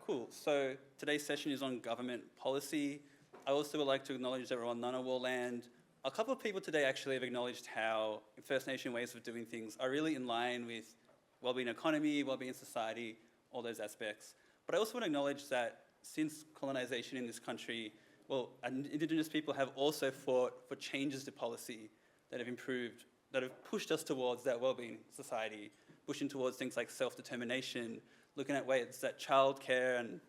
cool. So today's session is on government policy. I also would like to acknowledge that we're on Ngunnawal land. A couple of people today actually have acknowledged how First Nation ways of doing things are really in line with wellbeing economy, wellbeing society, all those aspects. But I also want to acknowledge that since colonisation in this country, well, Indigenous people have also fought for changes to policy that have improved, that have pushed us towards that wellbeing society, pushing towards things like self-determination, looking at ways that childcare and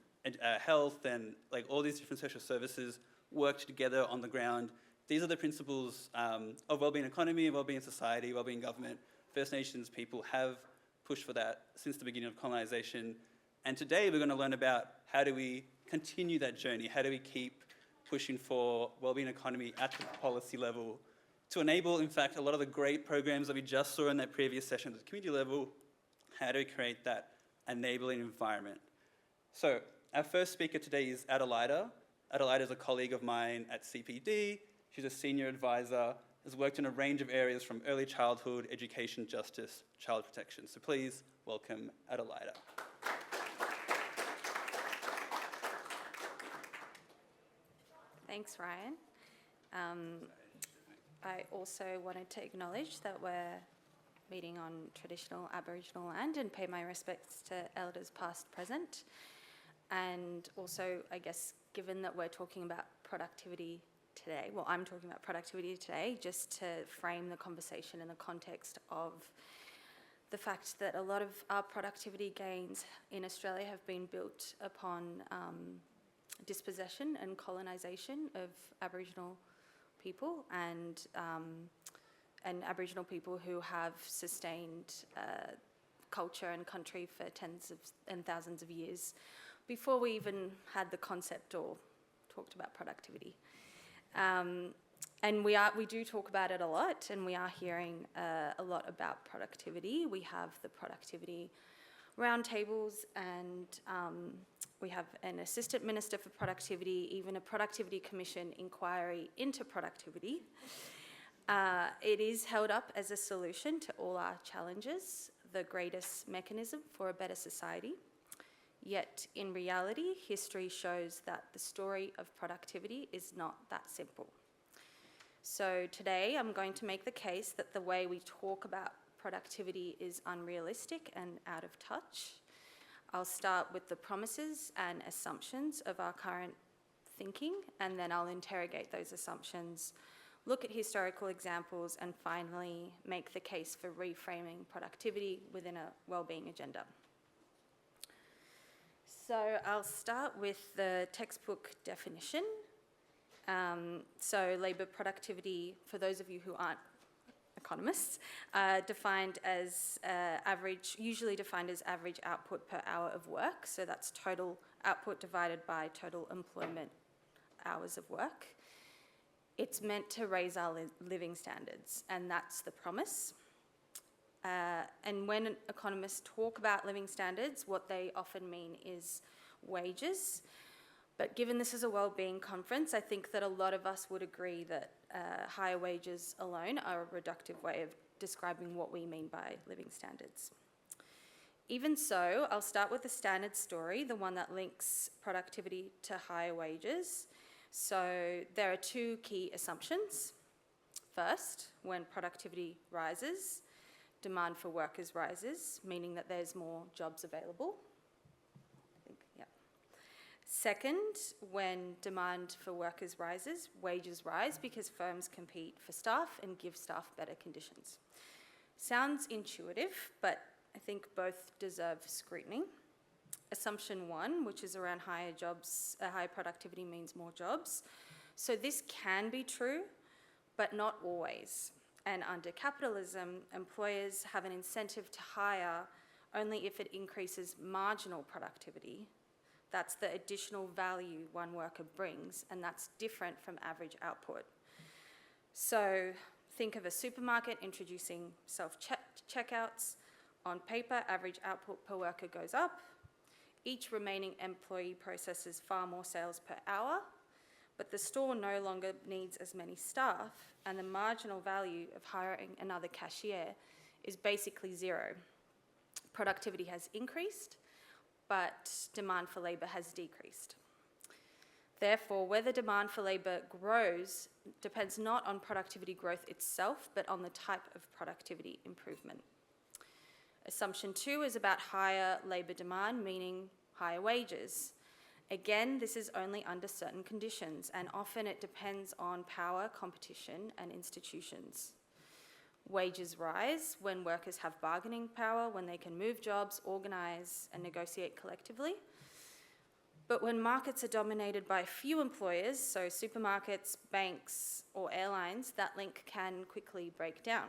health and like all these different social services work together on the ground. These are the principles of wellbeing economy, wellbeing society, wellbeing government. First Nations people have pushed for that since the beginning of colonisation. And today we're going to learn about how do we continue that journey? How do we keep pushing for wellbeing economy at the policy level to enable, in fact, a lot of the great programs that we just saw in that previous session at the community level? How do we create that enabling environment? So our first speaker today is Adelajda. Adelajda is a colleague of mine at CPD. She's a senior advisor, has worked in a range of areas from early childhood, education, justice, child protection. So please welcome Adelajda. Thanks, Ryan. I also wanted to acknowledge that we're meeting on traditional Aboriginal land and pay my respects to elders past, present. And also, I guess, given that we're talking about productivity today, well, I'm talking about productivity today, just to frame the conversation in the context of the fact that a lot of our productivity gains in Australia have been built upon dispossession and colonisation of Aboriginal people and Aboriginal people who have sustained culture and country for tens of and thousands of years before we even had the concept or talked about productivity. And we do talk about it a lot, and we are hearing a lot about productivity. We have the productivity roundtables, and we have an assistant minister for productivity, even a productivity commission inquiry into productivity. It is held up as a solution to all our challenges, the greatest mechanism for a better society. Yet in reality, history shows that the story of productivity is not that simple. So today I'm going to make the case that the way we talk about productivity is unrealistic and out of touch. I'll start with the promises and assumptions of our current thinking, and then I'll interrogate those assumptions, look at historical examples, and finally make the case for reframing productivity within a wellbeing agenda. So I'll start with the textbook definition. So labour productivity, for those of you who aren't economists, defined as usually defined as average output per hour of work. So that's total output divided by total employment hours of work. It's meant to raise our living standards, and that's the promise. And when economists talk about living standards, what they often mean is wages. But given this is a wellbeing conference, I think that a lot of us would agree that higher wages alone are a reductive way of describing what we mean by living standards. Even so, I'll start with the standard story, the one that links productivity to higher wages. So there are two key assumptions. First, when productivity rises, demand for workers rises, meaning that there's more jobs available. Second, when demand for workers rises, wages rise because firms compete for staff and give staff better conditions. Sounds intuitive, but I think both deserve scrutiny. Assumption one, which is around higher productivity means more jobs. So this can be true, but not always. And under capitalism, employers have an incentive to hire only if it increases marginal productivity. That's the additional value one worker brings, and that's different from average output. So think of a supermarket introducing self-checkouts. On paper, average output per worker goes up. Each remaining employee processes far more sales per hour, but the store no longer needs as many staff, and the marginal value of hiring another cashier is basically zero. Productivity has increased, but demand for labour has decreased. Therefore, whether demand for labour grows depends not on productivity growth itself, but on the type of productivity improvement. Assumption 2 is about higher labour demand, meaning higher wages. Again, this is only under certain conditions, and often it depends on power, competition, and institutions. Wages rise when workers have bargaining power, when they can move jobs, organise, and negotiate collectively. But when markets are dominated by few employers, so supermarkets, banks, or airlines, that link can quickly break down.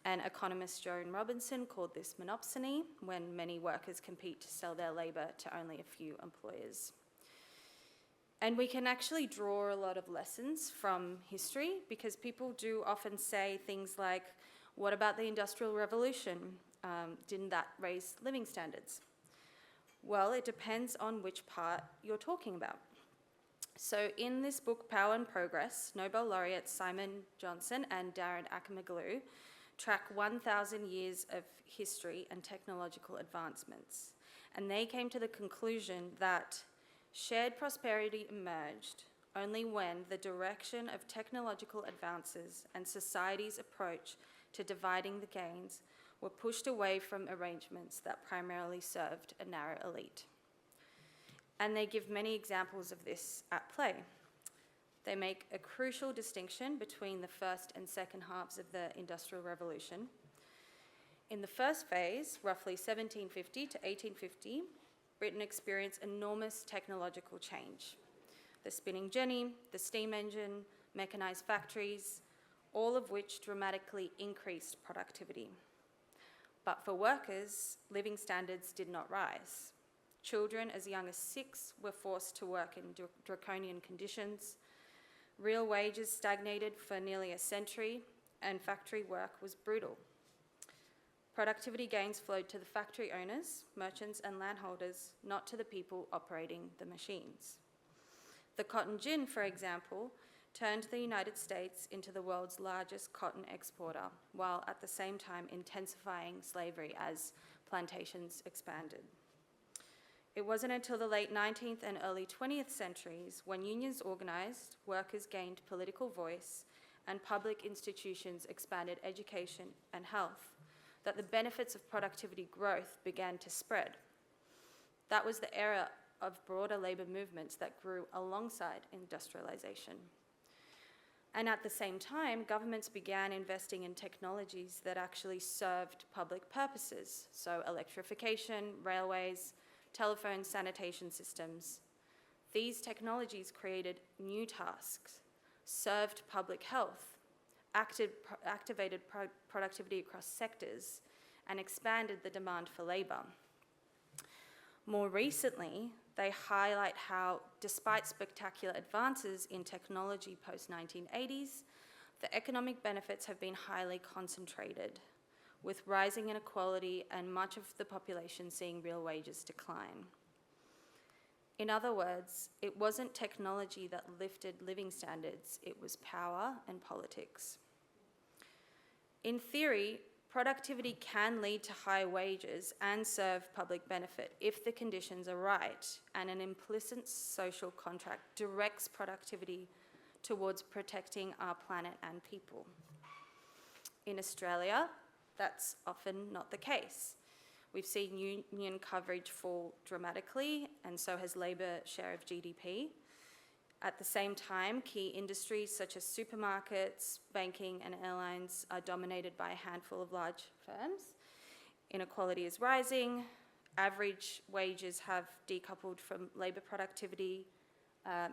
And economist Joanne Robinson called this monopsony, when many workers compete to sell their labour to only a few employers. And we can actually draw a lot of lessons from history, because people do often say things like, what about the Industrial Revolution? Didn't that raise living standards? Well, it depends on which part you're talking about. So in this book, Power and Progress, Nobel laureates Simon Johnson and Darren Acemoglu track 1,000 years of history and technological advancements. And they came to the conclusion that shared prosperity emerged only when the direction of technological advances and society's approach to dividing the gains were pushed away from arrangements that primarily served a narrow elite. And they give many examples of this at play. They make a crucial distinction between the first and second halves of the Industrial Revolution. In the first phase, roughly 1750 to 1850, Britain experienced enormous technological change. The spinning jenny, the steam engine, mechanised factories, all of which dramatically increased productivity. But for workers, living standards did not rise. Children as young as 6 were forced to work in draconian conditions. Real wages stagnated for nearly a century, and factory work was brutal. Productivity gains flowed to the factory owners, merchants, and landholders, not to the people operating the machines. The cotton gin, for example, turned the United States into the world's largest cotton exporter, while at the same time intensifying slavery as plantations expanded. It wasn't until the late 19th and early 20th centuries, when unions organised, workers gained political voice, and public institutions expanded education and health, that the benefits of productivity growth began to spread. That was the era of broader labour movements that grew alongside industrialisation. And at the same time, governments began investing in technologies that actually served public purposes, so electrification, railways, telephone sanitation systems. These technologies created new tasks, served public health, activated productivity across sectors, and expanded the demand for labour. More recently, they highlight how, despite spectacular advances in technology post-1980s, the economic benefits have been highly concentrated, with rising inequality and much of the population seeing real wages decline. In other words, it wasn't technology that lifted living standards, it was power and politics. In theory, productivity can lead to high wages and serve public benefit if the conditions are right, and an implicit social contract directs productivity towards protecting our planet and people. In Australia, that's often not the case. We've seen union coverage fall dramatically, and so has labour share of GDP. At the same time, key industries such as supermarkets, banking, and airlines are dominated by a handful of large firms. Inequality is rising. Average wages have decoupled from labour productivity.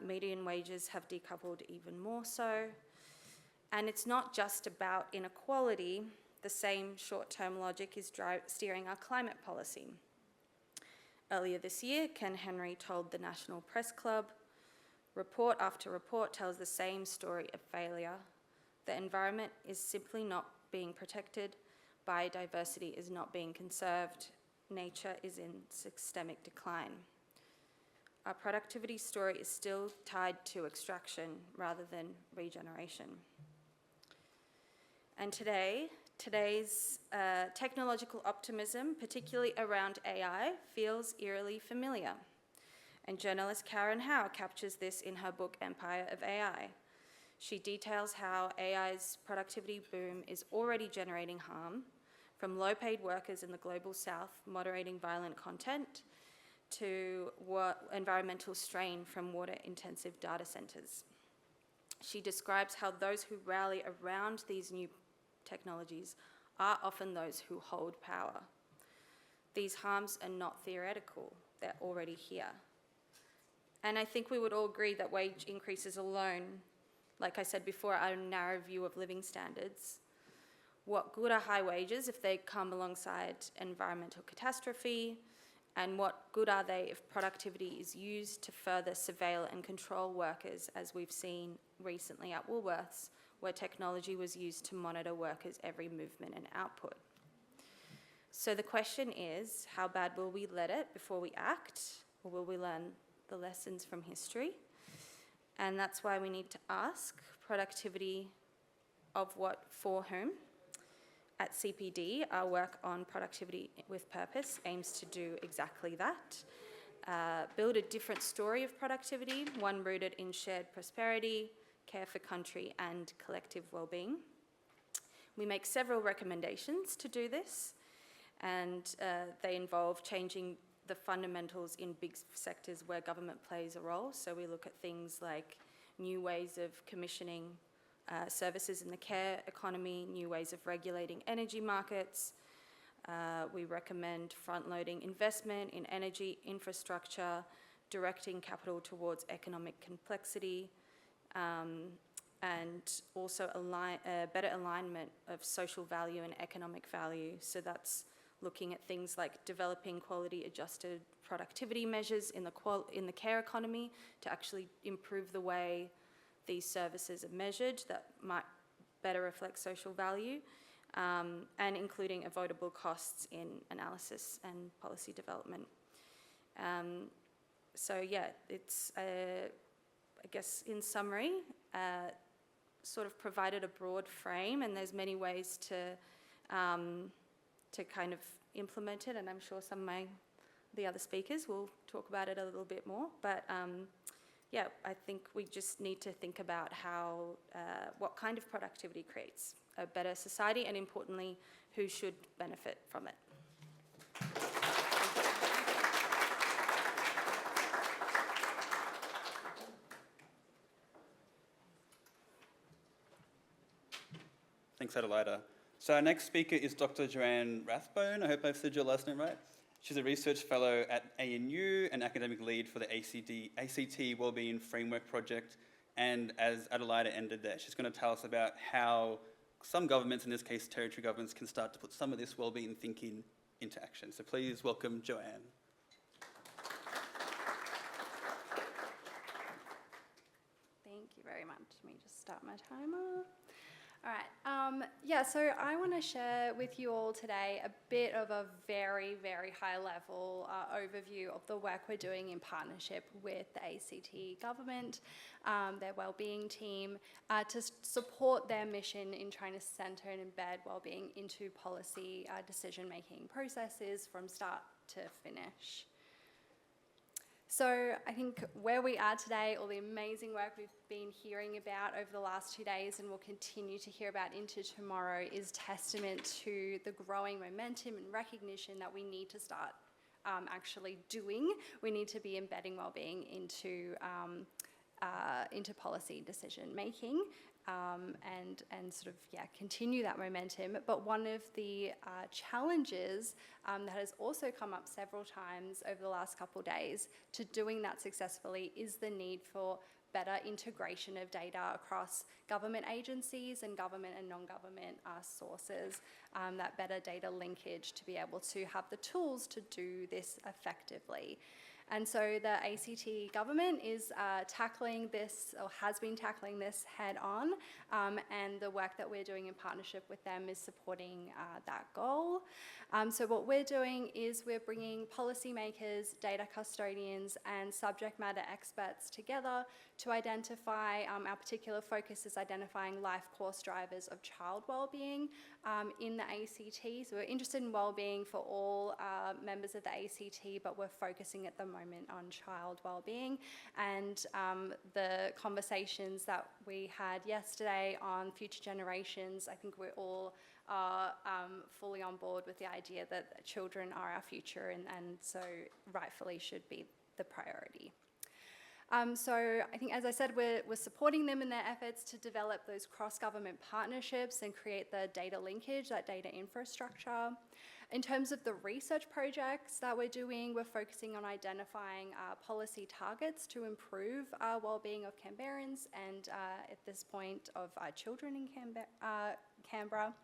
Median wages have decoupled even more so. And it's not just about inequality. The same short-term logic is steering our climate policy. Earlier this year, Ken Henry told the National Press Club, report after report tells the same story of failure. The environment is simply not being protected, biodiversity is not being conserved, nature is in systemic decline. Our productivity story is still tied to extraction rather than regeneration. And today, Today's technological optimism, particularly around AI, feels eerily familiar. And journalist Karen Howe captures this in her book Empire of AI. She details how AI's productivity boom is already generating harm, from low-paid workers in the global south moderating violent content to environmental strain from water-intensive data centres. She describes how those who rally around these new technologies are often those who hold power. These harms are not theoretical, they're already here. And I think we would all agree that wage increases alone, like I said before, are a narrow view of living standards. What good are high wages if they come alongside environmental catastrophe? And what good are they if productivity is used to further surveil and control workers, as we've seen recently at Woolworths, where technology was used to monitor workers' every movement and output? So the question is, how bad will we let it before we act, or will we learn the lessons from history? And that's why we need to ask, productivity of what for whom? At CPD, our work on productivity with purpose aims to do exactly that. Build a different story of productivity, one rooted in shared prosperity, care for country, and collective well-being. We make several recommendations to do this, and they involve changing the fundamentals in big sectors where government plays a role. So we look at things like new ways of commissioning services in the care economy, new ways of regulating energy markets. We recommend front-loading investment in energy infrastructure, directing capital towards economic complexity, and also better alignment of social value and economic value. So that's looking at things like developing quality-adjusted productivity measures in the care economy to actually improve the way these services are measured that might better reflect social value, and including avoidable costs in analysis and policy development. So yeah, it's, I guess in summary, sort of provided a broad frame, and there's many ways to kind of implement it, and I'm sure some of the other speakers will talk about it a little bit more, but yeah, I think we just need to think about how, what kind of productivity creates a better society, and importantly, who should benefit from it. Thanks, Adelajda. So our next speaker is Dr. Joanne Rathbone. I hope I've said your last name right. She's a research fellow at ANU and academic lead for the ACT Wellbeing Framework Project. And as Adelajda ended there, she's going to tell us about how some governments, in this case territory governments, can start to put some of this wellbeing thinking into action. So please welcome Joanne. Thank you very much. Let me just start my timer. All right, yeah, so I want to share with you all today a bit of a very, very high level overview of the work we're doing in partnership with the ACT government, their wellbeing team, to support their mission in trying to centre and embed wellbeing into policy decision-making processes from start to finish. So I think where we are today, all the amazing work we've been hearing about over the last 2 days and will continue to hear about into tomorrow, is testament to the growing momentum and recognition that we need to start actually doing. We need to be embedding wellbeing into policy decision making. And sort of, yeah, continue that momentum. But one of the challenges that has also come up several times over the last couple of days to doing that successfully is the need for better integration of data across government agencies and government and non-government sources, that better data linkage to be able to have the tools to do this effectively. And so the ACT government is tackling this, or has been tackling this head on, and the work that we're doing in partnership with them is supporting that goal. So what we're doing is we're bringing policymakers, data custodians, and subject matter experts together to identify, our particular focus is identifying life course drivers of child wellbeing, in the ACT. So we're interested in wellbeing for all members of the ACT, but we're focusing at the moment on child wellbeing. And the conversations that we had yesterday on future generations, I think we're all fully on board with the idea that children are our future, and so rightfully should be the priority. So I think, as I said, we're supporting them in their efforts to develop those cross-government partnerships and create the data linkage, that data infrastructure. In terms of the research projects that we're doing, we're focusing on identifying policy targets to improve wellbeing of Canberrans and, at this point, of children in Canberra.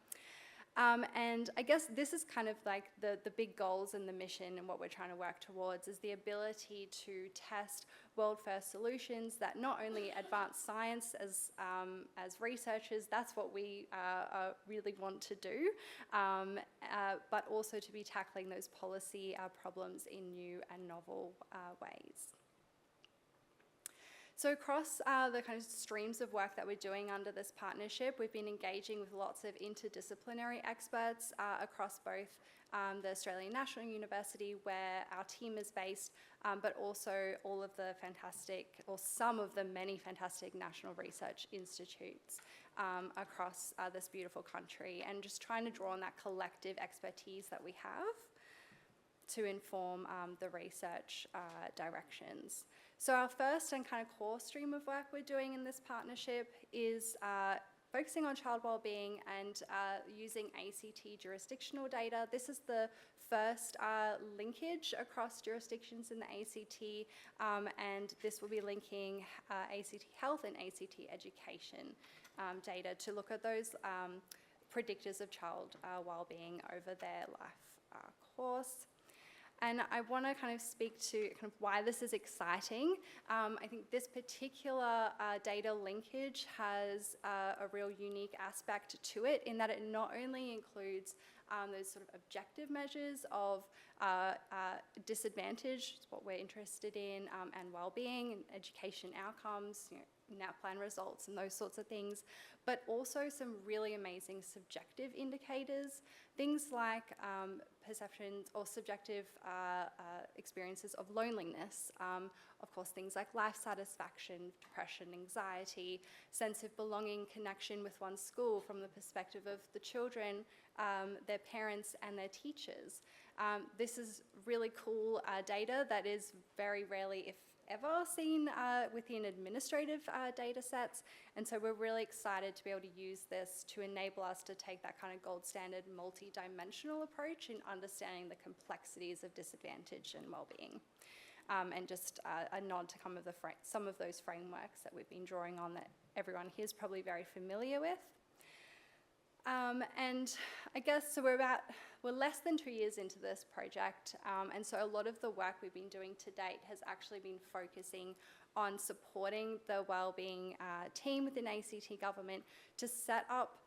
And I guess this is kind of like the big goals and the mission, and what we're trying to work towards is the ability to test world-first solutions that not only advance science as researchers, that's what we really want to do, but also to be tackling those policy problems in new and novel ways. So across the kind of streams of work that we're doing under this partnership, we've been engaging with lots of interdisciplinary experts across both the Australian National University, where our team is based, but also all of the fantastic, or some of the many fantastic national research institutes across this beautiful country, and just trying to draw on that collective expertise that we have to inform the research directions. So our first and kind of core stream of work we're doing in this partnership is focusing on child wellbeing and using ACT jurisdictional data. This is the first linkage across jurisdictions in the ACT, and this will be linking ACT health and ACT education data to look at those predictors of child wellbeing over their life course. And I want to kind of speak to kind of why this is exciting. I think this particular data linkage has a real unique aspect to it, in that it not only includes those sort of objective measures of disadvantage, what we're interested in, and well-being and education outcomes, NAP plan results and those sorts of things, but also some really amazing subjective indicators, things like perceptions or subjective experiences of loneliness, of course things like life satisfaction, depression, anxiety, sense of belonging, connection with one's school from the perspective of the children, their parents and their teachers. This is really cool data that is very rarely, if ever, seen within administrative data sets, and so we're really excited to be able to use this to enable us to take that kind of gold standard multi-dimensional approach in understanding the complexities of disadvantage and well-being. And just a nod to some of those frameworks that we've been drawing on that everyone here is probably very familiar with. And I guess, so we're less than 2 years into this project, and so a lot of the work we've been doing to date has actually been focusing on supporting the wellbeing team within ACT government to set up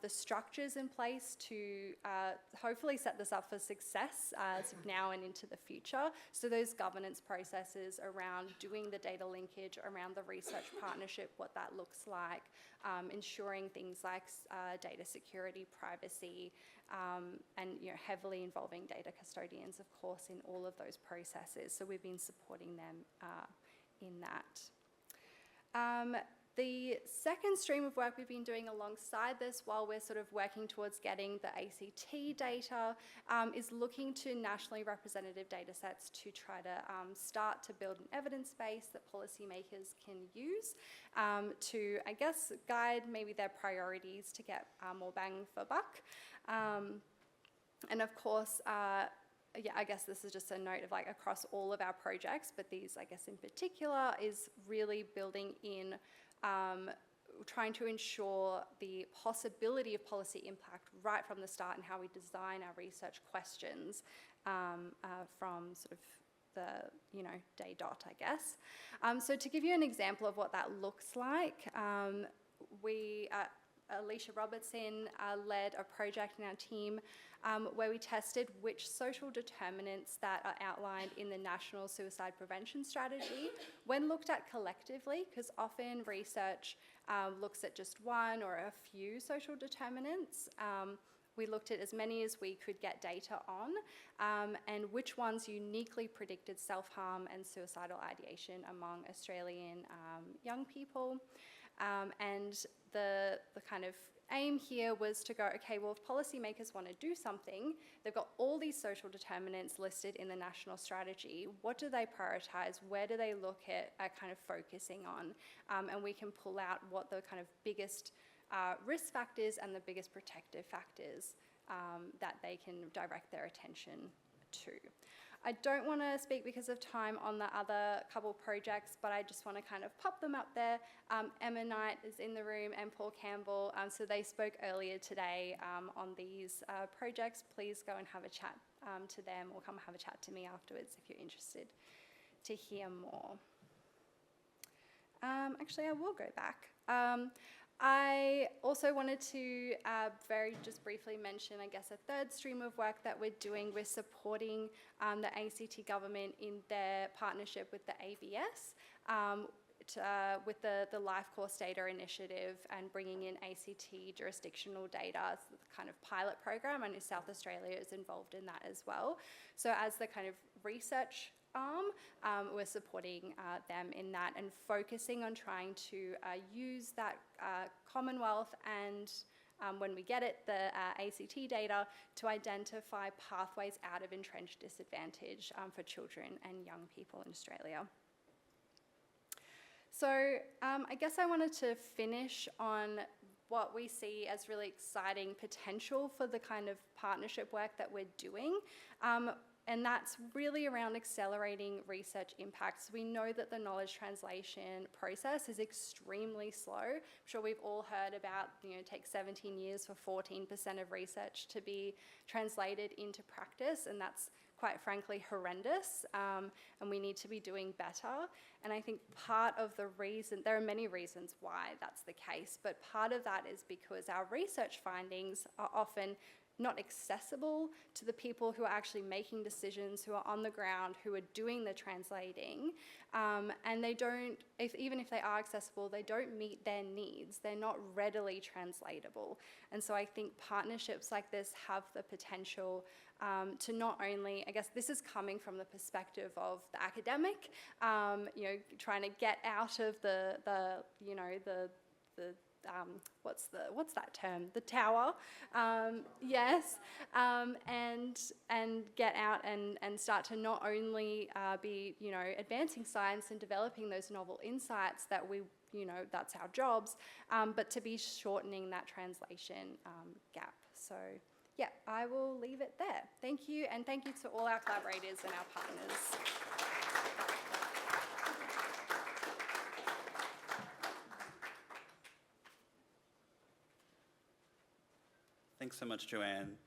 the structures in place to hopefully set this up for success now and into the future. So those governance processes around doing the data linkage, around the research partnership, what that looks like, ensuring things like data security, privacy, and heavily involving data custodians, of course, in all of those processes. So we've been supporting them in that. The second stream of work we've been doing alongside this, while we're sort of working towards getting the ACT data, is looking to nationally representative data sets to try to start to build an evidence base that policymakers can use to, I guess, guide maybe their priorities to get more bang for buck. And of course, yeah, I guess this is just a note of like across all of our projects, but these, I guess in particular, is really building in trying to ensure the possibility of policy impact right from the start and how we design our research questions from sort of the, day dot, I guess. So to give you an example of what that looks like, Alicia Robertson led a project in our team where we tested which social determinants that are outlined in the National Suicide Prevention Strategy, when looked at collectively, because often research looks at just one or a few social determinants. We looked at as many as we could get data on, and which ones uniquely predicted self-harm and suicidal ideation among Australian young people. And the kind of aim here was to go, okay, well, if policymakers want to do something, they've got all these social determinants listed in the national strategy. What do they prioritise? Where do they look at kind of focusing on? And we can pull out what the kind of biggest risk factors and the biggest protective factors that they can direct their attention to. I don't want to speak because of time on the other couple projects, but I just want to kind of pop them up there. Emma Knight is in the room and Paul Campbell, so they spoke earlier today on these projects. Please go and have a chat to them, or come have a chat to me afterwards if you're interested to hear more. Actually, I will go back. I also wanted to just briefly mention, I guess, a third stream of work that we're doing. We're supporting the ACT government in their partnership with the ABS, with the Life Course Data Initiative, and bringing in ACT jurisdictional data as the kind of pilot program. I know South Australia is involved in that as well. So as the kind of research arm, we're supporting them in that and focusing on trying to use that Commonwealth and, when we get it, the ACT data to identify pathways out of entrenched disadvantage for children and young people in Australia. So I guess I wanted to finish on what we see as really exciting potential for the kind of partnership work that we're doing. And that's really around accelerating research impacts. We know that the knowledge translation process is extremely slow. I'm sure we've all heard about, it takes 17 years for 14% of research to be translated into practice, and that's quite frankly horrendous, and we need to be doing better. And I think part of the reason, there are many reasons why that's the case, but part of that is because our research findings are often not accessible to the people who are actually making decisions, who are on the ground, who are doing the translating, and they don't, even if they are accessible, they don't meet their needs. They're not readily translatable. And so I think partnerships like this have the potential to not only, I guess this is coming from the perspective of the academic, trying to get out of what's that term? The tower, yes, and get out and start to not only be, advancing science and developing those novel insights that we, that's our jobs, but to be shortening that translation gap. So, yeah, I will leave it there. Thank you, and thank you to all our collaborators and our partners. Thanks so much, Joanne.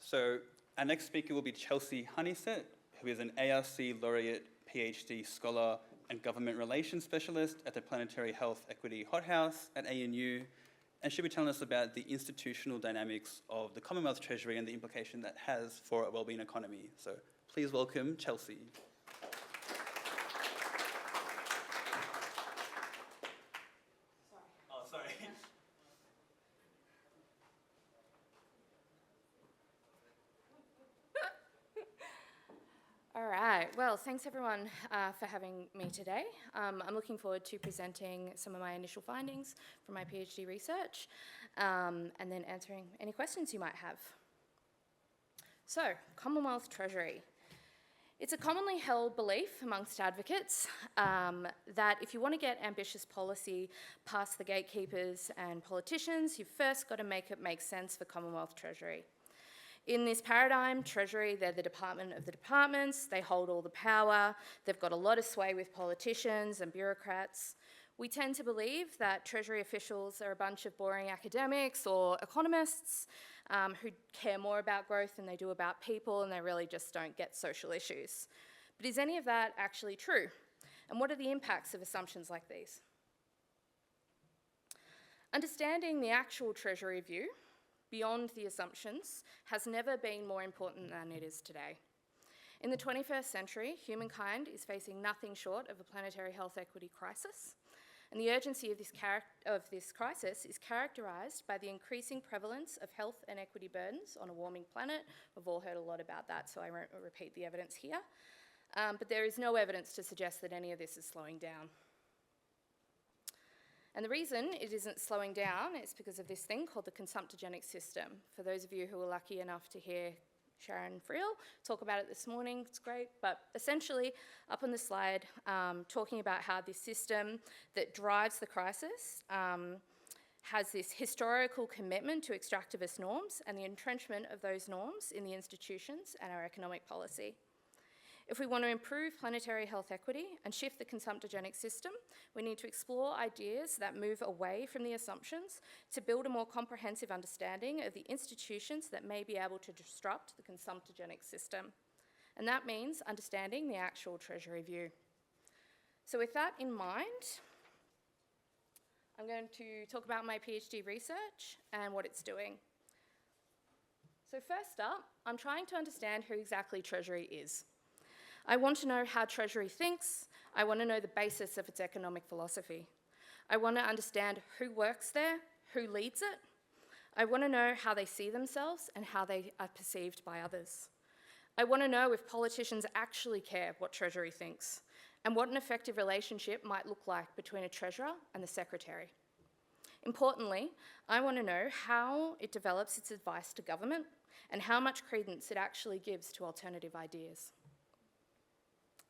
So our next speaker will be Chelsea Hunnisett, who is an ARC laureate, PhD scholar, and government relations specialist at the Planetary Health Equity Hothouse at ANU, and she'll be telling us about the institutional dynamics of the Commonwealth Treasury and the implication that has for a wellbeing economy. So please welcome Chelsea. All right, well, thanks everyone for having me today. I'm looking forward to presenting some of my initial findings from my PhD research and then answering any questions you might have. So, Commonwealth Treasury. It's a commonly held belief amongst advocates that if you want to get ambitious policy past the gatekeepers and politicians, you've first got to make it make sense for Commonwealth Treasury. In this paradigm, Treasury, they're the department of the departments, they hold all the power, they've got a lot of sway with politicians and bureaucrats. We tend to believe that Treasury officials are a bunch of boring academics or economists who care more about growth than they do about people, and they really just don't get social issues. But is any of that actually true? And what are the impacts of assumptions like these? Understanding the actual Treasury view beyond the assumptions has never been more important than it is today. In the 21st century, humankind is facing nothing short of a planetary health equity crisis, And the urgency of this crisis is characterised by the increasing prevalence of health and equity burdens on a warming planet. We've all heard a lot about that, so I won't repeat the evidence here. But there is no evidence to suggest that any of this is slowing down. And the reason it isn't slowing down is because of this thing called the consumptogenic system. For those of you who were lucky enough to hear Sharon Friel talk about it this morning, it's great. But essentially, up on the slide, talking about how this system that drives the crisis has this historical commitment to extractivist norms and the entrenchment of those norms in the institutions and our economic policy. If we want to improve planetary health equity and shift the consumptogenic system, we need to explore ideas that move away from the assumptions to build a more comprehensive understanding of the institutions that may be able to disrupt the consumptogenic system. And that means understanding the actual Treasury view. So with that in mind, I'm going to talk about my PhD research and what it's doing. So first up, I'm trying to understand who exactly Treasury is. I want to know how Treasury thinks. I want to know the basis of its economic philosophy. I want to understand who works there, who leads it. I want to know how they see themselves and how they are perceived by others. I want to know if politicians actually care what Treasury thinks and what an effective relationship might look like between a treasurer and the secretary. Importantly, I want to know how it develops its advice to government and how much credence it actually gives to alternative ideas.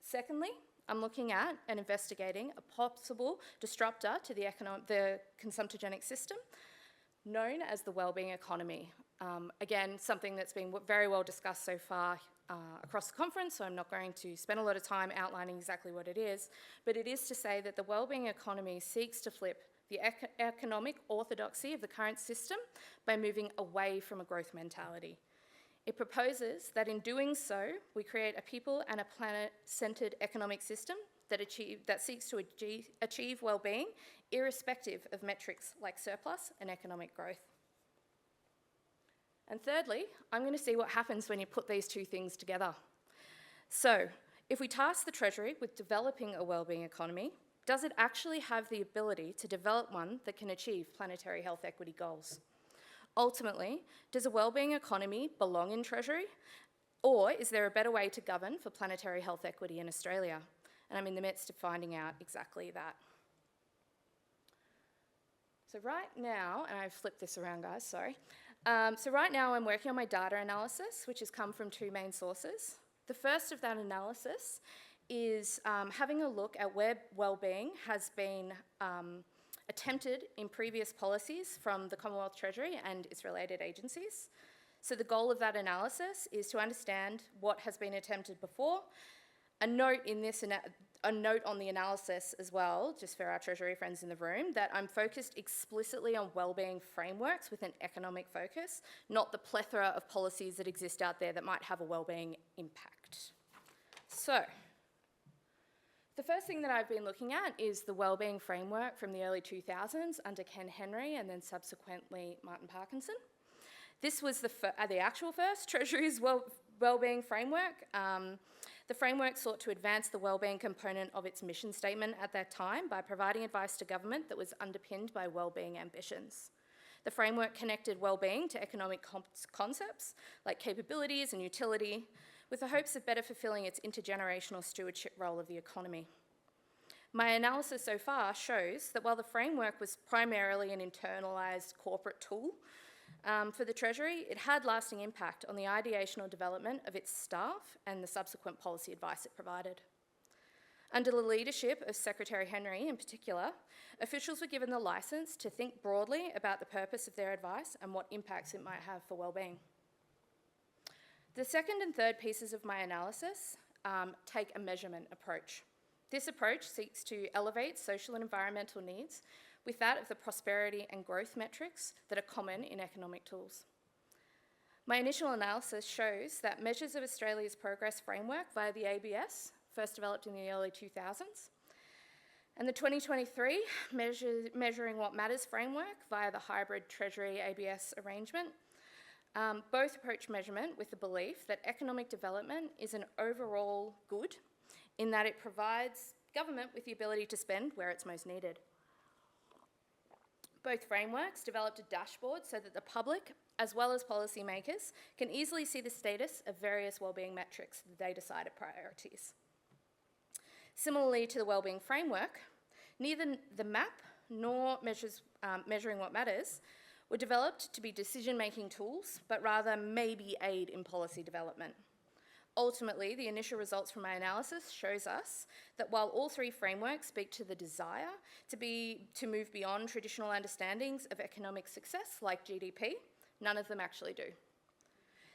Secondly, I'm looking at and investigating a possible disruptor to the consumptogenic system known as the wellbeing economy. Again, something that's been very well discussed so far across the conference, so I'm not going to spend a lot of time outlining exactly what it is, but it is to say that the wellbeing economy seeks to flip the economic orthodoxy of the current system by moving away from a growth mentality. It proposes that in doing so, we create a people and a planet-centred economic system that seeks to achieve well-being, irrespective of metrics like surplus and economic growth. And thirdly, I'm going to see what happens when you put these two things together. So, if we task the Treasury with developing a well-being economy, does it actually have the ability to develop one that can achieve planetary health equity goals? Ultimately, does a wellbeing economy belong in Treasury? Or is there a better way to govern for planetary health equity in Australia? And I'm in the midst of finding out exactly that. So right now, and I've flipped this around, guys, sorry. So right now I'm working on my data analysis, which has come from two main sources. The first of that analysis is having a look at where wellbeing has been attempted in previous policies from the Commonwealth Treasury and its related agencies. So the goal of that analysis is to understand what has been attempted before. A note on the analysis as well, just for our Treasury friends in the room, that I'm focused explicitly on wellbeing frameworks with an economic focus, not the plethora of policies that exist out there that might have a wellbeing impact. So, the first thing that I've been looking at is the wellbeing framework from the early 2000s under Ken Henry and then subsequently Martin Parkinson. This was the actual first Treasury's wellbeing framework. The framework sought to advance the wellbeing component of its mission statement at that time by providing advice to government that was underpinned by wellbeing ambitions. The framework connected wellbeing to economic concepts like capabilities and utility, with the hopes of better fulfilling its intergenerational stewardship role of the economy. My analysis so far shows that while the framework was primarily an internalised corporate tool for the Treasury, it had lasting impact on the ideational development of its staff and the subsequent policy advice it provided. Under the leadership of Secretary Henry in particular, officials were given the licence to think broadly about the purpose of their advice and what impacts it might have for wellbeing. The second and third pieces of my analysis take a measurement approach. This approach seeks to elevate social and environmental needs with that of the prosperity and growth metrics that are common in economic tools. My initial analysis shows that measures of Australia's progress framework via the ABS, first developed in the early 2000s, and the 2023 Measuring What Matters framework via the hybrid Treasury ABS arrangement, both approach measurement with the belief that economic development is an overall good in that it provides government with the ability to spend where it's most needed. Both frameworks developed a dashboard so that the public, as well as policymakers, can easily see the status of various wellbeing metrics that they decided priorities. Similarly to the wellbeing framework, neither the map nor measuring what matters were developed to be decision-making tools, but rather maybe aid in policy development. Ultimately, the initial results from my analysis shows us that while all three frameworks speak to the desire to move beyond traditional understandings of economic success like GDP, none of them actually do.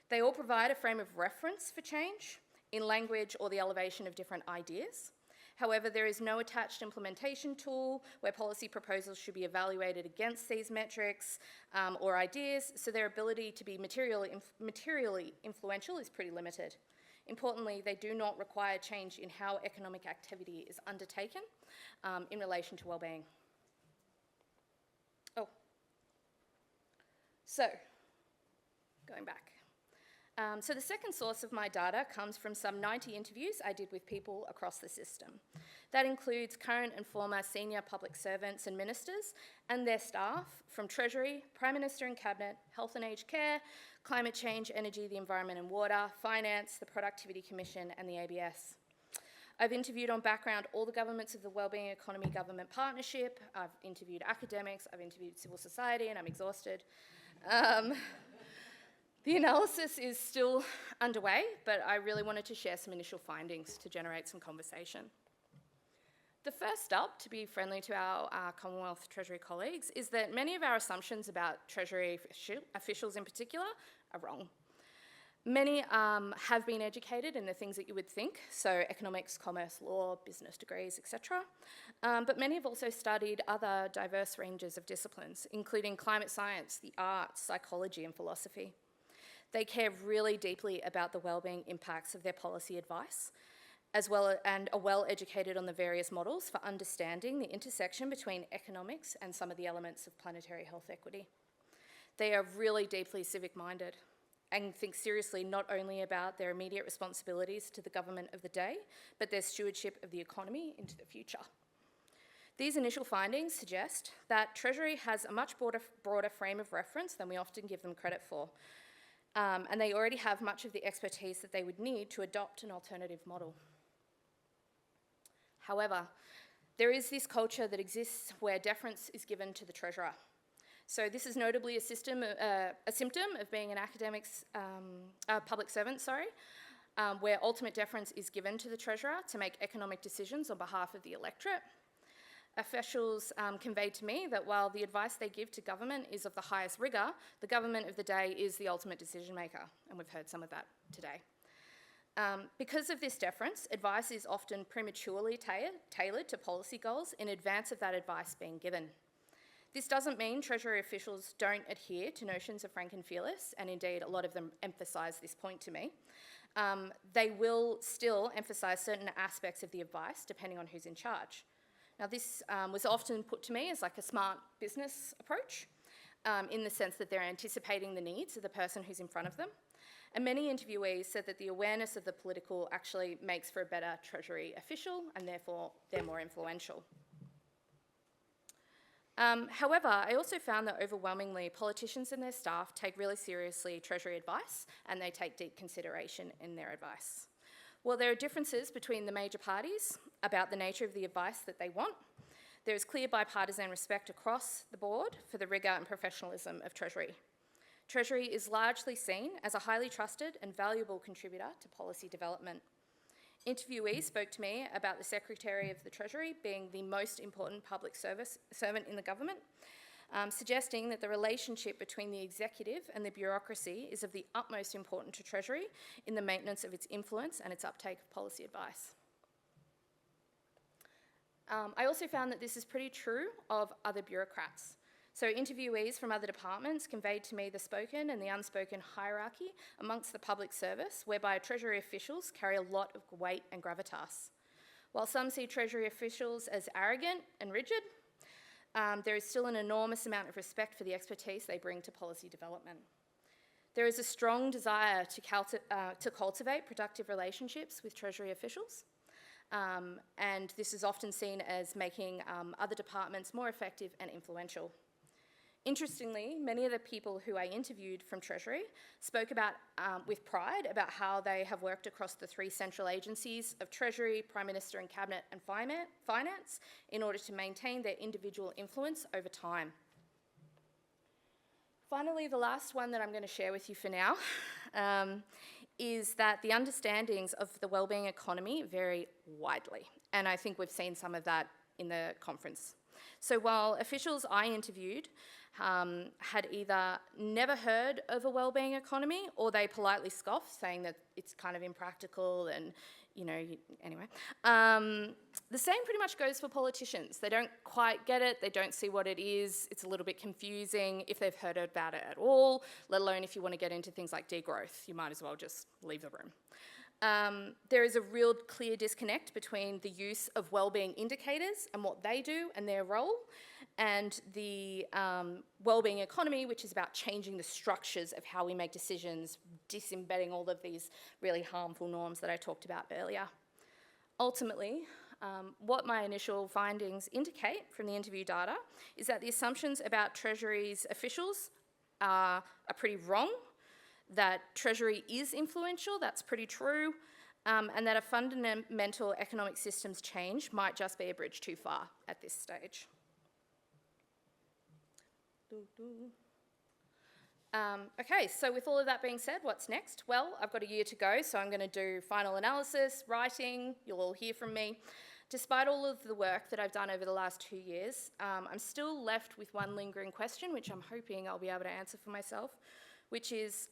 They all provide a frame of reference for change in language or the elevation of different ideas. However, there is no attached implementation tool where policy proposals should be evaluated against these metrics or ideas, so their ability to be materially influential is pretty limited. Importantly, they do not require change in how economic activity is undertaken in relation to wellbeing. So, going back. So the second source of my data comes from some 90 interviews I did with people across the system. That includes current and former senior public servants and ministers and their staff from Treasury, Prime Minister and Cabinet, Health and Aged Care, Climate Change, Energy, the Environment and Water, Finance, the Productivity Commission and the ABS. I've interviewed on background all the governments of the Wellbeing Economy Government Partnership. I've interviewed academics, I've interviewed civil society, and I'm exhausted. The analysis is still underway, but I really wanted to share some initial findings to generate some conversation. The first up, to be friendly to our Commonwealth Treasury colleagues, is that many of our assumptions about Treasury officials in particular are wrong. Many have been educated in the things that you would think, so economics, commerce, law, business degrees, etc. But many have also studied other diverse ranges of disciplines, including climate science, the arts, psychology, and philosophy. They care really deeply about the wellbeing impacts of their policy advice, as well and are well educated on the various models for understanding the intersection between economics and some of the elements of planetary health equity. They are really deeply civic-minded and think seriously not only about their immediate responsibilities to the government of the day, but their stewardship of the economy into the future. These initial findings suggest that Treasury has a much broader frame of reference than we often give them credit for, and they already have much of the expertise that they would need to adopt an alternative model. However, there is this culture that exists where deference is given to the Treasurer. So this is notably a symptom of being an public servant, where ultimate deference is given to the Treasurer to make economic decisions on behalf of the electorate. Officials conveyed to me that while the advice they give to government is of the highest rigour, the government of the day is the ultimate decision maker, and we've heard some of that today. Because of this deference, advice is often prematurely tailored to policy goals in advance of that advice being given. This doesn't mean Treasury officials don't adhere to notions of frank and fearless, and indeed a lot of them emphasise this point to me. They will still emphasise certain aspects of the advice depending on who's in charge. Now this was often put to me as like a smart business approach in the sense that they're anticipating the needs of the person who's in front of them. And many interviewees said that the awareness of the political actually makes for a better Treasury official and therefore they're more influential. However, I also found that overwhelmingly politicians and their staff take really seriously Treasury advice and they take deep consideration in their advice. While there are differences between the major parties about the nature of the advice that they want, there is clear bipartisan respect across the board for the rigour and professionalism of Treasury. Treasury is largely seen as a highly trusted and valuable contributor to policy development. Interviewees spoke to me about the Secretary of the Treasury being the most important public servant in the government, suggesting that the relationship between the executive and the bureaucracy is of the utmost importance to Treasury in the maintenance of its influence and its uptake of policy advice. I also found that this is pretty true of other bureaucrats. So interviewees from other departments conveyed to me the spoken and the unspoken hierarchy amongst the public service, whereby Treasury officials carry a lot of weight and gravitas. While some see Treasury officials as arrogant and rigid, there is still an enormous amount of respect for the expertise they bring to policy development. There is a strong desire to cultivate productive relationships with Treasury officials, and this is often seen as making other departments more effective and influential. Interestingly, many of the people who I interviewed from Treasury spoke about, with pride, about how they have worked across the three central agencies of Treasury, Prime Minister and Cabinet and Finance in order to maintain their individual influence over time. Finally, the last one that I'm going to share with you for now is that the understandings of the wellbeing economy vary widely, and I think we've seen some of that in the conference. So while officials I interviewed had either never heard of a wellbeing economy, or they politely scoffed, saying that it's kind of impractical and, anyway. The same pretty much goes for politicians. They don't quite get it, they don't see what it is, it's a little bit confusing if they've heard about it at all, let alone if you want to get into things like degrowth, you might as well just leave the room. There is a real clear disconnect between the use of wellbeing indicators and what they do and their role, and the wellbeing economy, which is about changing the structures of how we make decisions, disembedding all of these really harmful norms that I talked about earlier. Ultimately, what my initial findings indicate from the interview data is that the assumptions about Treasury's officials are pretty wrong, that Treasury is influential, that's pretty true, and that a fundamental economic systems change might just be a bridge too far at this stage. Okay, so with all of that being said, what's next? Well, I've got a year to go, so I'm going to do final analysis, writing, you'll all hear from me. Despite all of the work that I've done over the last 2 years, I'm still left with one lingering question, which I'm hoping I'll be able to answer for myself, which is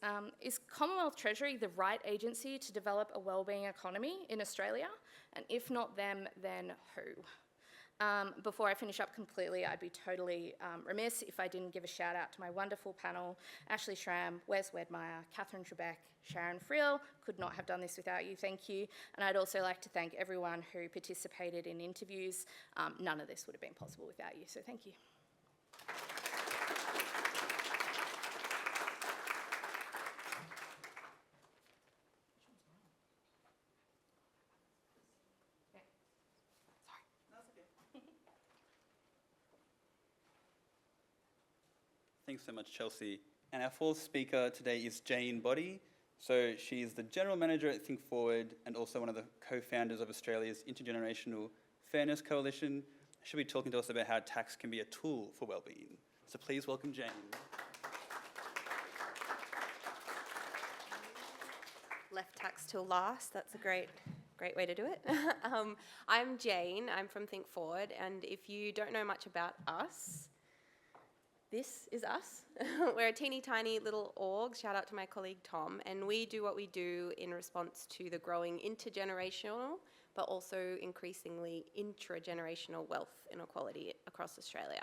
Commonwealth Treasury the right agency to develop a wellbeing economy in Australia? And if not them, then who? Before I finish up completely, I'd be totally remiss if I didn't give a shout out to my wonderful panel, Ashley Schramm, Wes Wedmeyer, Catherine Trebek, Sharon Friel. Could not have done this without you, thank you. And I'd also like to thank everyone who participated in interviews. None of this would have been possible without you, so thank you. Thanks so much, Chelsea. And our fourth speaker today is Jane Boddy. So she's the General Manager at Think Forward and also one of the co-founders of Australia's Intergenerational Fairness Coalition. She'll be talking to us about how tax can be a tool for wellbeing. So please welcome Jane. Left tax till last, that's a great way to do it. I'm Jane, I'm from Think Forward, and if you don't know much about us, this is us. We're a teeny tiny little org, shout out to my colleague Tom, and we do what we do in response to the growing intergenerational, but also increasingly intragenerational wealth inequality across Australia.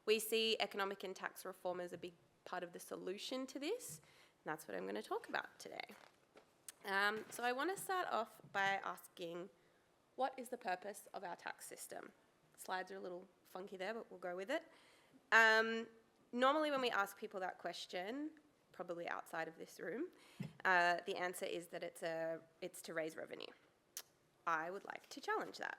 We see economic and tax reform as a big part of the solution to this, and that's what I'm going to talk about today. So I want to start off by asking, what is the purpose of our tax system? Slides are a little funky there, but we'll go with it. Normally when we ask people that question, probably outside of this room, the answer is that it's to raise revenue. I would like to challenge that.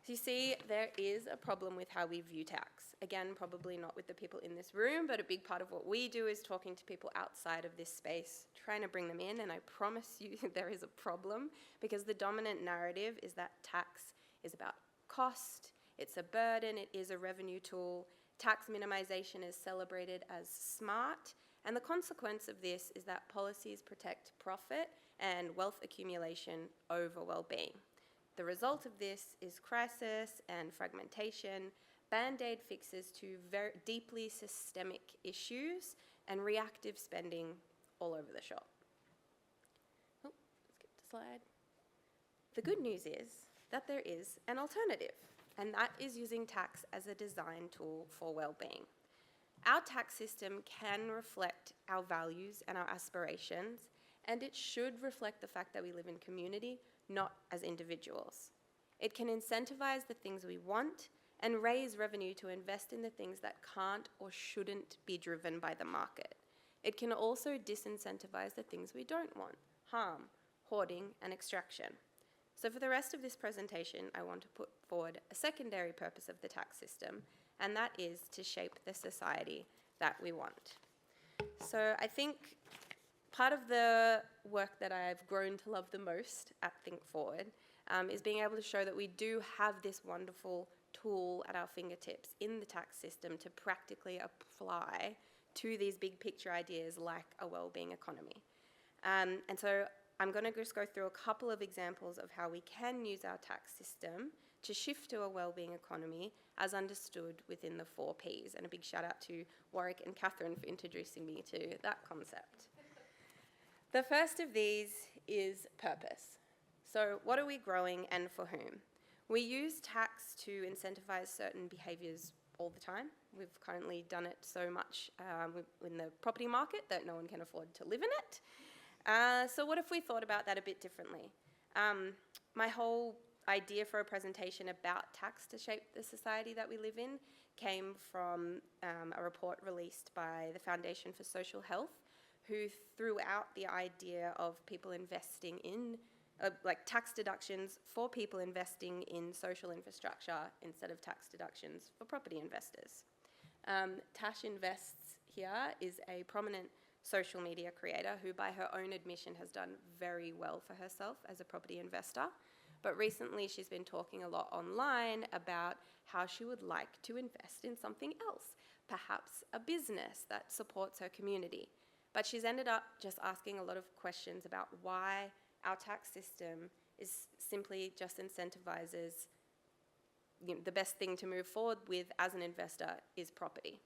So you see, there is a problem with how we view tax. Again, probably not with the people in this room, but a big part of what we do is talking to people outside of this space, trying to bring them in, and I promise you there is a problem, because the dominant narrative is that tax is about cost, it's a burden, it is a revenue tool, tax minimization is celebrated as smart, and the consequence of this is that policies protect profit and wealth accumulation over well-being. The result of this is crisis and fragmentation, band-aid fixes to very deeply systemic issues, and reactive spending all over the shop. Oh, skip the slide. The good news is that there is an alternative, and that is using tax as a design tool for well-being. Our tax system can reflect our values and our aspirations, and it should reflect the fact that we live in community, not as individuals. It can incentivize the things we want and raise revenue to invest in the things that can't or shouldn't be driven by the market. It can also disincentivize the things we don't want: harm, hoarding, and extraction. So for the rest of this presentation, I want to put forward a secondary purpose of the tax system, and that is to shape the society that we want. So I think part of the work that I've grown to love the most at Think Forward is being able to show that we do have this wonderful tool at our fingertips in the tax system to practically apply to these big picture ideas like a wellbeing economy. And so I'm going to just go through a couple of examples of how we can use our tax system to shift to a wellbeing economy as understood within the 4 Ps. And a big shout out to Warwick and Catherine for introducing me to that concept. The first of these is purpose. So what are we growing and for whom? We use tax to incentivize certain behaviours all the time. We've currently done it so much in the property market that no one can afford to live in it. So what if we thought about that a bit differently? My whole idea for a presentation about tax to shape the society that we live in came from a report released by the Foundation for Social Health, who threw out the idea of people investing in, like tax deductions for people investing in social infrastructure instead of tax deductions for property investors. Tash Invests here is a prominent social media creator who, by her own admission, has done very well for herself as a property investor. But recently she's been talking a lot online about how she would like to invest in something else, perhaps a business that supports her community. But she's ended up just asking a lot of questions about why our tax system is simply just incentivizes, the best thing to move forward with as an investor is property.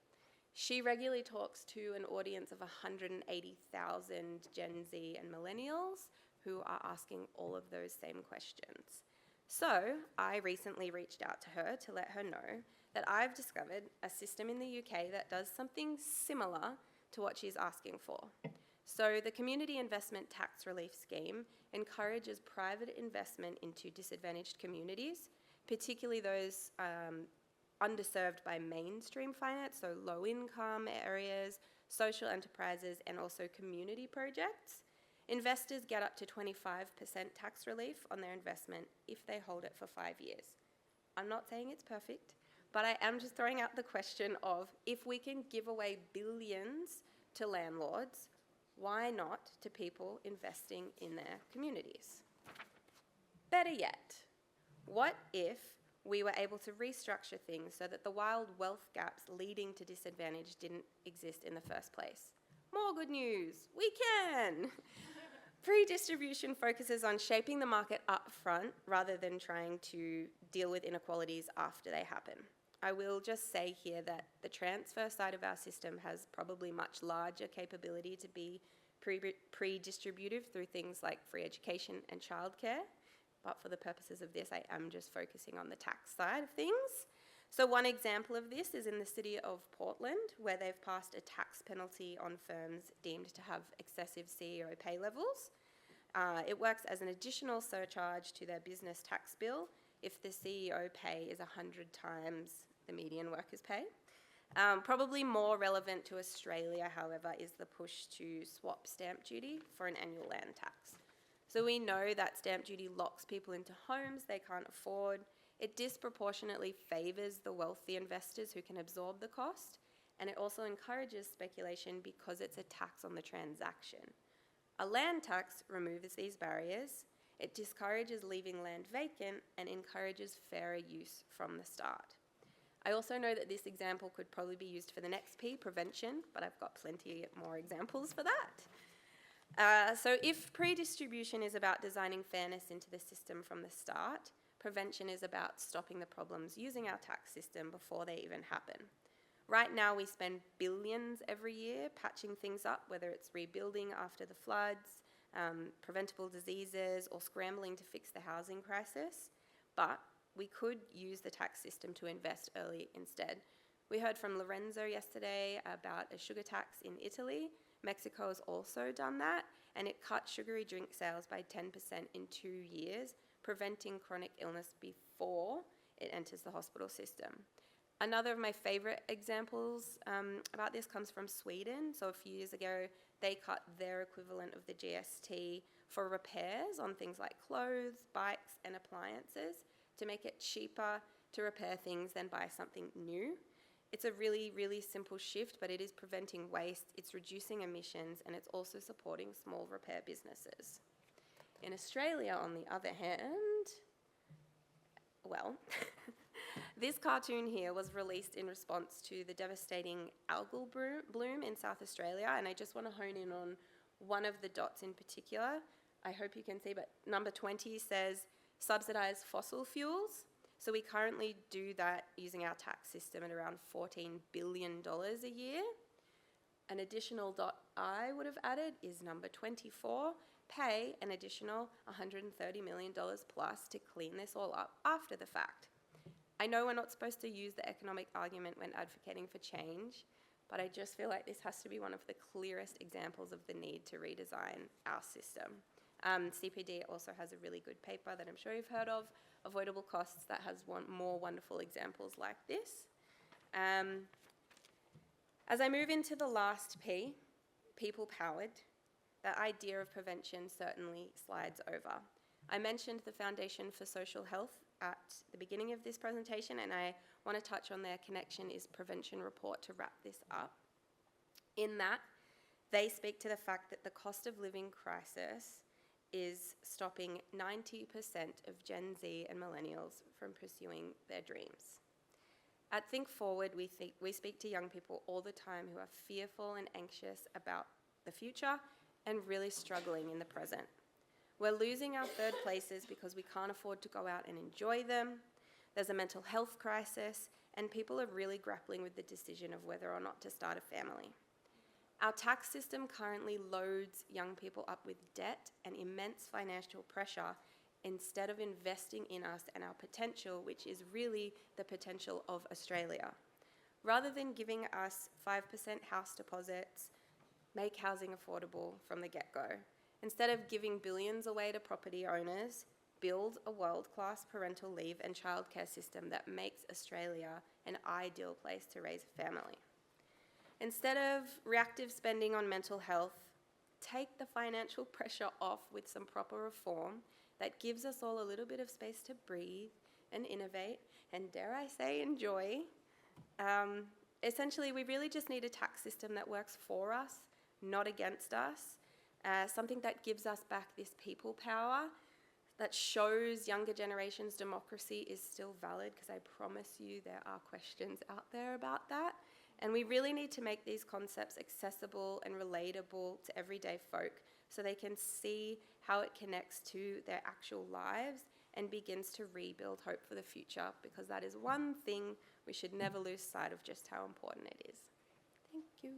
She regularly talks to an audience of 180,000 Gen Z and millennials who are asking all of those same questions. So I recently reached out to her to let her know that I've discovered a system in the UK that does something similar to what she's asking for. So the Community Investment Tax Relief Scheme encourages private investment into disadvantaged communities, particularly those underserved by mainstream finance, so low-income areas, social enterprises, and also community projects. Investors get up to 25% tax relief on their investment if they hold it for 5 years. I'm not saying it's perfect, but I am just throwing out the question of if we can give away billions to landlords, why not to people investing in their communities? Better yet, what if we were able to restructure things so that the wild wealth gaps leading to disadvantage didn't exist in the first place? More good news, we can! Pre-distribution focuses on shaping the market up front rather than trying to deal with inequalities after they happen. I will just say here that the transfer side of our system has probably much larger capability to be pre-distributive through things like free education and childcare. But for the purposes of this, I am just focusing on the tax side of things. So one example of this is in the city of Portland, where they've passed a tax penalty on firms deemed to have excessive CEO pay levels. It works as an additional surcharge to their business tax bill if the CEO pay is 100 times the median workers' pay. Probably more relevant to Australia, however, is the push to swap stamp duty for an annual land tax. So we know that stamp duty locks people into homes they can't afford. It disproportionately favours the wealthy investors who can absorb the cost, and it also encourages speculation because it's a tax on the transaction. A land tax removes these barriers. It discourages leaving land vacant and encourages fairer use from the start. I also know that this example could probably be used for the next P, prevention, but I've got plenty more examples for that. So if pre-distribution is about designing fairness into the system from the start, prevention is about stopping the problems using our tax system before they even happen. Right now we spend billions every year patching things up, whether it's rebuilding after the floods, preventable diseases, or scrambling to fix the housing crisis. But we could use the tax system to invest early instead. We heard from Lorenzo yesterday about a sugar tax in Italy. Mexico has also done that, and it cut sugary drink sales by 10% in 2 years, preventing chronic illness before it enters the hospital system. Another of my favourite examples about this comes from Sweden. So a few years ago, they cut their equivalent of the GST for repairs on things like clothes, bikes, and appliances to make it cheaper to repair things than buy something new. It's a really, really simple shift, but it is preventing waste, it's reducing emissions, and it's also supporting small repair businesses. In Australia, on the other hand, well, this cartoon here was released in response to the devastating algal bloom in South Australia, and I just want to hone in on one of the dots in particular. I hope you can see, but number 20 says subsidise fossil fuels. So we currently do that using our tax system at around $14 billion a year. An additional dot I would have added is number 24, pay an additional $130 million plus to clean this all up after the fact. I know we're not supposed to use the economic argument when advocating for change, but I just feel like this has to be one of the clearest examples of the need to redesign our system. CPD also has a really good paper that I'm sure you've heard of, Avoidable Costs, that has more wonderful examples like this. As I move into the last P, people-powered, that idea of prevention certainly slides over. I mentioned the Foundation for Social Health at the beginning of this presentation, and I want to touch on their Connection is Prevention report to wrap this up. In that, they speak to the fact that the cost of living crisis is stopping 90% of Gen Z and millennials from pursuing their dreams. At Think Forward, we speak to young people all the time who are fearful and anxious about the future and really struggling in the present. We're losing our third places because we can't afford to go out and enjoy them. There's a mental health crisis, and people are really grappling with the decision of whether or not to start a family. Our tax system currently loads young people up with debt and immense financial pressure instead of investing in us and our potential, which is really the potential of Australia. Rather than giving us 5% house deposits, make housing affordable from the get-go. Instead of giving billions away to property owners, build a world-class parental leave and childcare system that makes Australia an ideal place to raise a family. Instead of reactive spending on mental health, take the financial pressure off with some proper reform that gives us all a little bit of space to breathe and innovate and, dare I say, enjoy. Essentially, we really just need a tax system that works for us, not against us, something that gives us back this people power, that shows younger generations democracy is still valid, because I promise you there are questions out there about that. And we really need to make these concepts accessible and relatable to everyday folk so they can see how it connects to their actual lives and begins to rebuild hope for the future, because that is one thing we should never lose sight of, just how important it is. Thank you.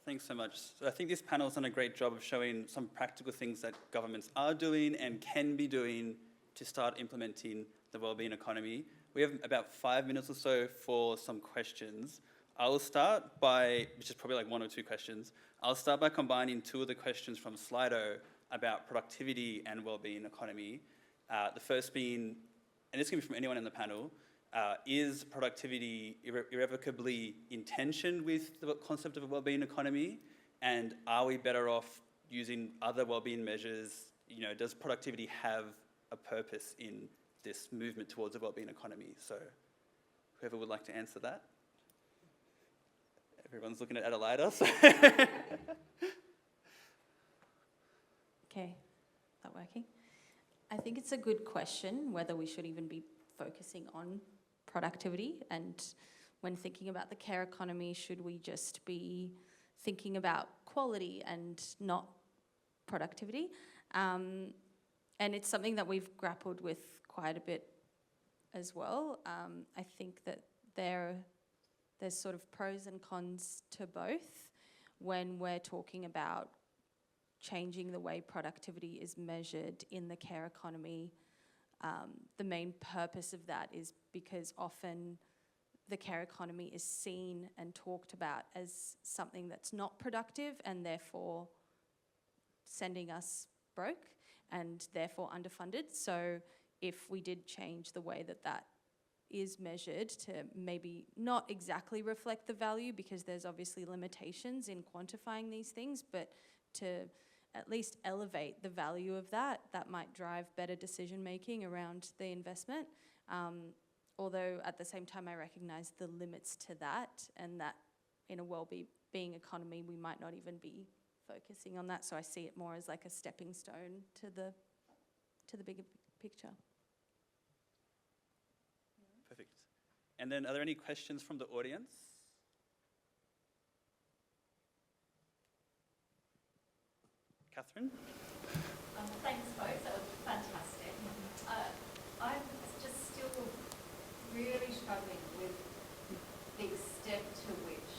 Thanks so much. So I think this panel's done a great job of showing some practical things that governments are doing and can be doing to start implementing the wellbeing economy. We have about 5 minutes or so for some questions. I will start by, which is probably like 1 or 2 questions, I'll start by combining 2 of the questions from Slido about productivity and wellbeing economy. The first being, and this can be from anyone in the panel, is productivity irrevocably in tension with the concept of a wellbeing economy? And are we better off using other wellbeing measures? You know, does productivity have a purpose in this movement towards a wellbeing economy? So whoever would like to answer that? Everyone's looking at Adelajda. So Okay, that working? I think it's a good question whether we should even be focusing on productivity, and when thinking about the care economy, should we just be thinking about quality and not productivity? And it's something that we've grappled with quite a bit as well. I think that there's sort of pros and cons to both when we're talking about changing the way productivity is measured in the care economy. The main purpose of that is because often the care economy is seen and talked about as something that's not productive and therefore sending us broke and therefore underfunded. So if we did change the way that that is measured to maybe not exactly reflect the value, because there's obviously limitations in quantifying these things, but to at least elevate the value of that, that might drive better decision making around the investment. Although at the same time I recognise the limits to that, and that in a well-being economy we might not even be focusing on that. So I see it more as like a stepping stone to the bigger picture. Perfect. And then are there any questions from the audience? Catherine? Thanks, folks. That was fantastic. I'm just still really struggling with the extent to which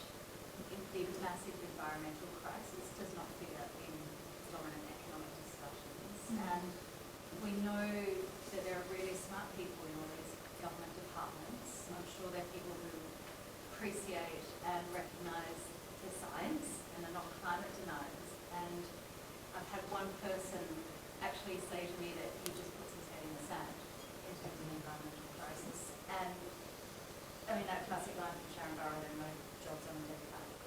the massive environmental crisis does not figure in dominant economic discussions. And we know that there are really smart people in all these government departments. I'm sure they're people who appreciate and recognise the science and are not climate deniers. And I've had one person actually say to me that he just puts his head in the sand in terms of the environmental crisis. And I mean, that classic line from Sharon Barrow, there are no jobs on a dead planet,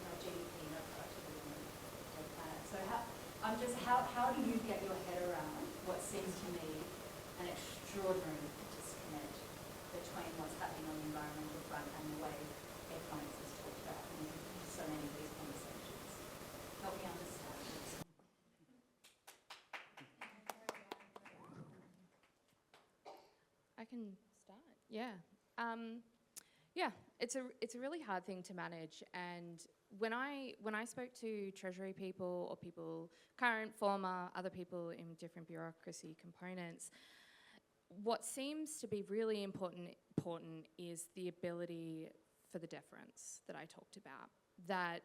no GDP, no productivity on a dead planet. So how do you get your head around what seems to me an extraordinary disconnect between what's happening on the environmental front and the way economics is talked about in so many of these conversations? Help me understand this. I can start. Yeah. Yeah, it's a really hard thing to manage, and when I spoke to Treasury people or people, current, former, other people in different bureaucracy components, what seems to be really important is the ability for the deference that I talked about. That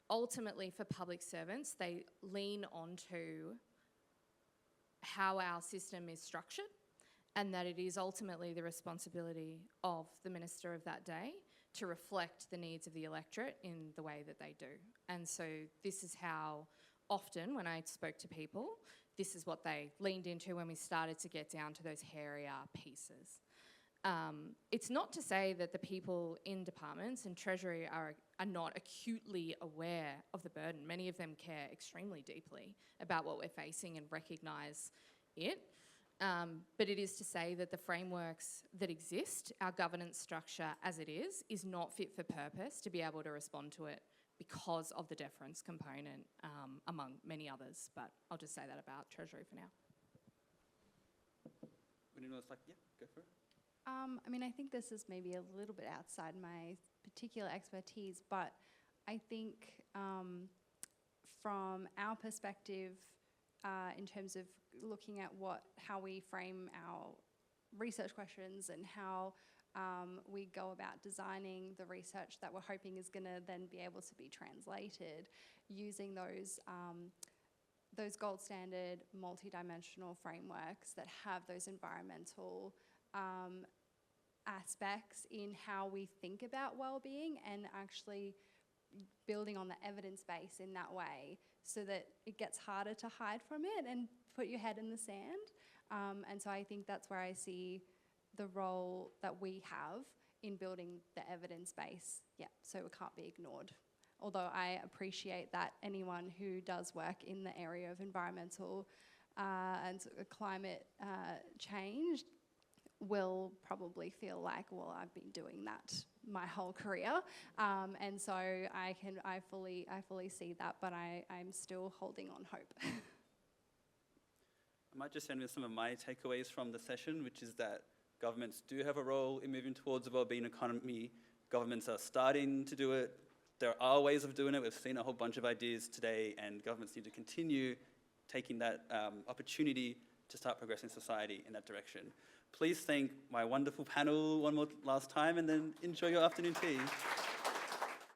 ultimately for public servants, they lean onto how our system is structured, and that it is ultimately the responsibility of the minister of that day to reflect the needs of the electorate in the way that they do. And so this is how often when I spoke to people, this is what they leaned into when we started to get down to those hairier pieces. It's not to say that the people in departments and Treasury are not acutely aware of the burden. Many of them care extremely deeply about what we're facing and recognise it. But it is to say that the frameworks that exist, our governance structure as it is not fit for purpose to be able to respond to it because of the deference component, among many others. But I'll just say that about Treasury for now. Would anyone else like, yeah, go for it. I mean, I think this is maybe a little bit outside my particular expertise, but I think from our perspective, in terms of looking at how we frame our research questions and how we go about designing the research that we're hoping is going to then be able to be translated using those gold standard multidimensional frameworks that have those environmental aspects in how we think about well-being, and actually building on the evidence base in that way so that it gets harder to hide from it and put your head in the sand. And so I think that's where I see the role that we have in building the evidence base, so it can't be ignored. Although I appreciate that anyone who does work in the area of environmental and climate change will probably feel like, well, I've been doing that my whole career, and so I fully see that, but I'm still holding on hope. I might just end with some of my takeaways from the session, which is that governments do have a role in moving towards a well-being economy. Governments are starting to do it. There are ways of doing it. We've seen a whole bunch of ideas today, and governments need to continue taking that opportunity to start progressing society in that direction. Please thank my wonderful panel one more last time, and then enjoy your afternoon tea.